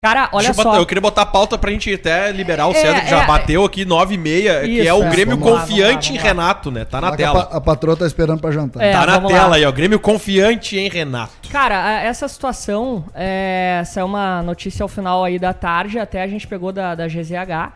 Cara, olha só. Eu queria botar a pauta pra gente até liberar o César, que já bateu aqui 9h30, que é o Grêmio confiante em Renato, né? Tá na tela. A patroa tá esperando pra jantar. Tá na tela aí, ó. Grêmio confiante em Renato. Cara, essa situação, saiu uma notícia ao final aí da tarde, até a gente pegou da GZH,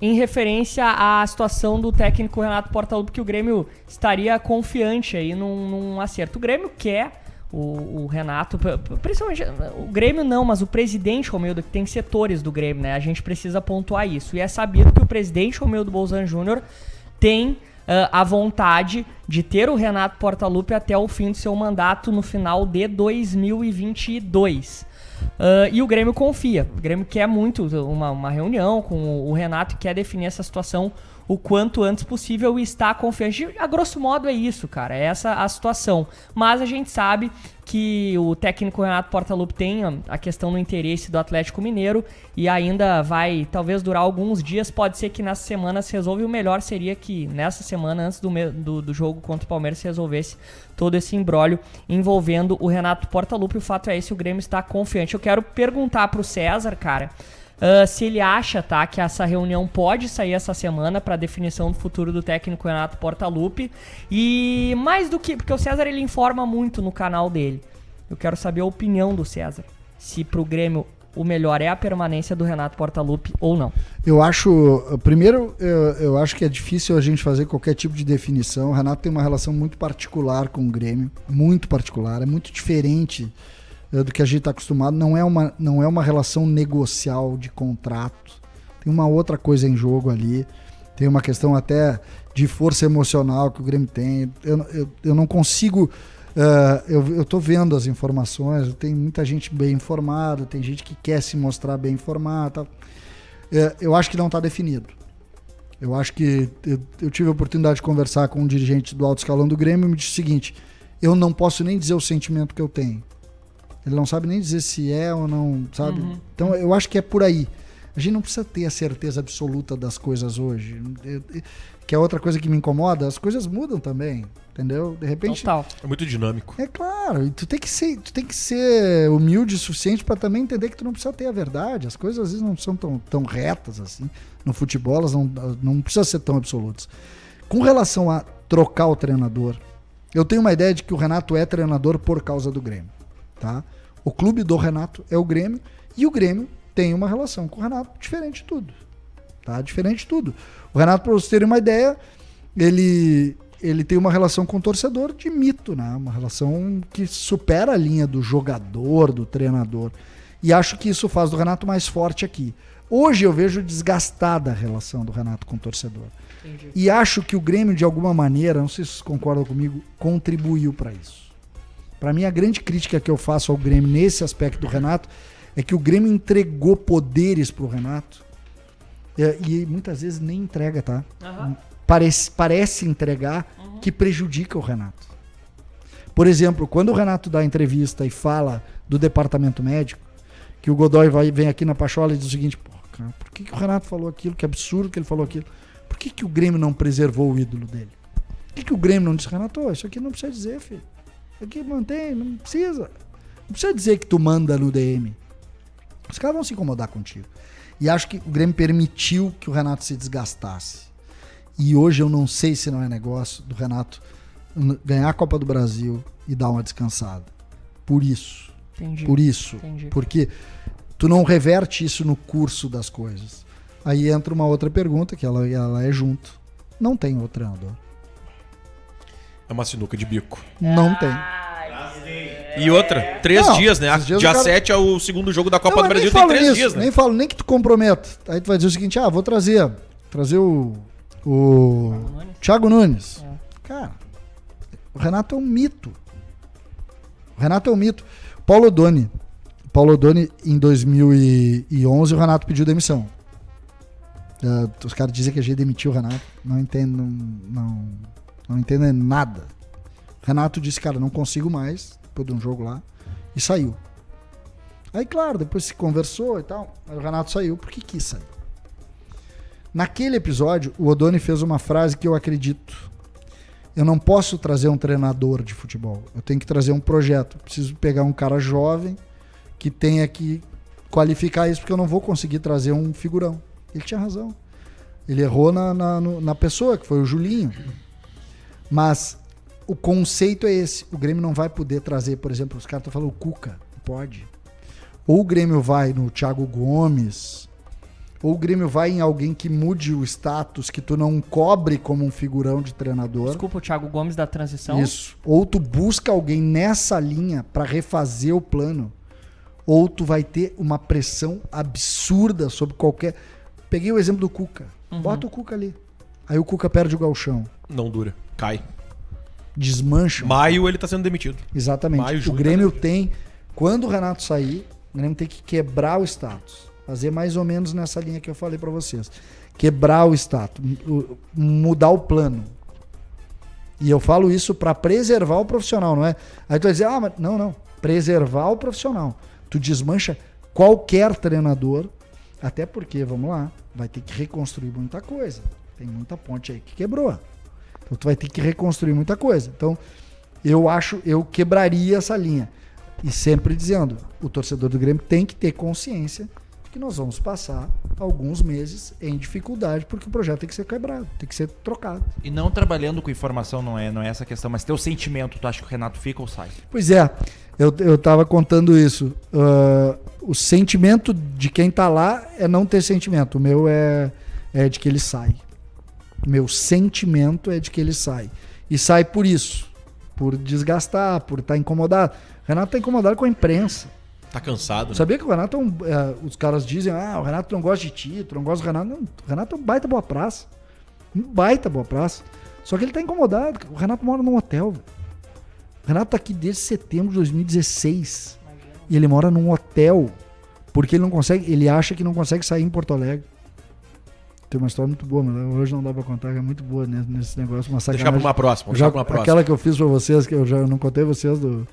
em referência à situação do técnico Renato Portaluppi, que o Grêmio estaria confiante aí num acerto. O Grêmio quer o Renato, principalmente o Grêmio não, mas o presidente Romildo, que tem setores do Grêmio, né? A gente precisa pontuar isso. E é sabido que o presidente Romildo Bolzan Júnior tem a vontade de ter o Renato Portaluppi até o fim do seu mandato no final de 2022. E o Grêmio confia. O Grêmio quer muito uma reunião com o Renato e quer definir essa situação o quanto antes possível e está confiante. A grosso modo é isso, cara. É essa a situação. Mas a gente sabe que o técnico Renato Portaluppi tem a questão do interesse do Atlético Mineiro e ainda vai talvez durar alguns dias. Pode ser que nessa semana se resolva, e o melhor seria que nessa semana, antes do jogo contra o Palmeiras, se resolvesse todo esse imbróglio envolvendo o Renato Portaluppi. O fato é esse, o Grêmio está confiante. Eu quero perguntar pro César, cara, se ele acha, tá, que essa reunião pode sair essa semana para definição do futuro do técnico Renato Portaluppi. E mais do que, porque o César ele informa muito no canal dele, eu quero saber a opinião do César, se pro Grêmio o melhor é a permanência do Renato Portaluppi ou não. Eu acho, primeiro, eu acho que é difícil a gente fazer qualquer tipo de definição. O Renato tem uma relação muito particular com o Grêmio, muito particular, é muito diferente do que a gente está acostumado. Não é uma relação negocial de contrato, tem uma outra coisa em jogo ali, tem uma questão até de força emocional que o Grêmio tem. Eu não consigo, eu tô vendo as informações, tem muita gente bem informada, tem gente que quer se mostrar bem informada, eu acho que não está definido. Eu acho que eu tive a oportunidade de conversar com um dirigente do alto escalão do Grêmio e me disse o seguinte: eu não posso nem dizer o sentimento que eu tenho. Ele não sabe nem dizer se é ou não, sabe? Uhum. Então eu acho que é por aí. A gente não precisa ter a certeza absoluta das coisas hoje. Que é outra coisa que me incomoda, as coisas mudam também, entendeu? De repente... Total. É muito dinâmico. É claro, e tu tem que ser humilde o suficiente para também entender que tu não precisa ter a verdade. As coisas às vezes não são tão retas assim. No futebol elas não precisam ser tão absolutas. Com relação a trocar o treinador, eu tenho uma ideia de que o Renato é treinador por causa do Grêmio. Tá? O clube do Renato é o Grêmio e o Grêmio tem uma relação com o Renato diferente de tudo. Tá? Diferente de tudo. O Renato, para vocês terem uma ideia, ele tem uma relação com o torcedor de mito, né? Uma relação que supera a linha do jogador, do treinador. E acho que isso faz do Renato mais forte aqui. Hoje eu vejo desgastada a relação do Renato com o torcedor. Entendi. E acho que o Grêmio, de alguma maneira, não sei se vocês concordam comigo, contribuiu para isso. Para mim, a grande crítica que eu faço ao Grêmio nesse aspecto do Renato é que o Grêmio entregou poderes pro Renato e muitas vezes nem entrega, tá? Uhum. Parece entregar, que prejudica o Renato. Por exemplo, quando o Renato dá entrevista e fala do departamento médico, que o Godoy vem aqui na Pachola e diz o seguinte: pô, cara, por que o Renato falou aquilo? Que absurdo que ele falou aquilo. Por que o Grêmio não preservou o ídolo dele? Por que o Grêmio não disse: Renato, isso aqui não precisa dizer, filho. Aqui mantém, não precisa. Não precisa dizer que tu manda no DM. Os caras vão se incomodar contigo. E acho que o Grêmio permitiu que o Renato se desgastasse. E hoje eu não sei se não é negócio do Renato ganhar a Copa do Brasil e dar uma descansada. Por isso. Entendi. Por isso. Entendi. Porque tu não reverte isso no curso das coisas. Aí entra uma outra pergunta, que ela é junto. Não tem outro treinador. É uma sinuca de bico. Não tem. E outra, 3 dias, né? Dia 7 é o segundo jogo da Copa do Brasil, tem 3 dias, né? Nem falo, nem que tu comprometa. Aí tu vai dizer o seguinte: vou trazer o Thiago Nunes. Cara, o Renato é um mito. Paulo Doni, em 2011, o Renato pediu demissão. Os caras dizem que a gente demitiu o Renato. Não entendem nada. O Renato disse: cara, não consigo mais, depois de um jogo lá, e saiu. Aí, claro, depois se conversou e tal, aí o Renato saiu porque quis sair. Naquele episódio, o Odoni fez uma frase que eu acredito: eu não posso trazer um treinador de futebol, eu tenho que trazer um projeto. Eu preciso pegar um cara jovem que tenha que qualificar isso, porque eu não vou conseguir trazer um figurão. Ele tinha razão. Ele errou na pessoa, que foi o Julinho. Mas o conceito é esse. O Grêmio não vai poder trazer, por exemplo, os caras estão falando o Cuca. Pode. Ou o Grêmio vai no Thiago Gomes, ou o Grêmio vai em alguém que mude o status, que tu não cobre como um figurão de treinador. Desculpa, o Thiago Gomes da transição. Isso. Ou tu busca alguém nessa linha para refazer o plano, ou tu vai ter uma pressão absurda sobre qualquer... Peguei o exemplo do Cuca. Bota o Cuca ali. Aí o Cuca perde o gauchão. Não dura. Cai. Desmancha. Maio ele tá sendo demitido. Exatamente. Maio, junho, o Grêmio tem... Quando o Renato sair, o Grêmio tem que quebrar o status. Fazer mais ou menos nessa linha que eu falei pra vocês. Quebrar o status. Mudar o plano. E eu falo isso pra preservar o profissional, não é? Aí tu vai dizer, mas não. Preservar o profissional. Tu desmancha qualquer treinador, até porque, vamos lá, vai ter que reconstruir muita coisa. Tem muita ponte aí que quebrou. Então tu vai ter que reconstruir muita coisa. Então, eu quebraria essa linha. E sempre dizendo, o torcedor do Grêmio tem que ter consciência de que nós vamos passar alguns meses em dificuldade, porque o projeto tem que ser quebrado, tem que ser trocado. E não trabalhando com informação, não é essa a questão, mas teu sentimento, tu acha que o Renato fica ou sai? Pois é, eu tava contando isso. O sentimento de quem tá lá é não ter sentimento. O meu é de que ele sai. O meu sentimento é de que ele sai. E sai por isso. Por desgastar, por estar incomodado. O Renato tá incomodado com a imprensa. Tá cansado, né? Sabia que o Renato os caras dizem, o Renato não gosta de título, não gosta do Renato. Não, o Renato é um baita boa praça. Um baita boa praça. Só que ele tá incomodado. O Renato mora num hotel, velho. O Renato tá aqui desde setembro de 2016. E ele mora num hotel. Porque ele não consegue, ele acha que não consegue sair em Porto Alegre. Tem uma história muito boa, mas hoje não dá pra contar, que é muito boa nesse negócio. Uma sacanagem. Deixar pra uma próxima. Aquela que eu fiz pra vocês, que eu já não contei vocês do...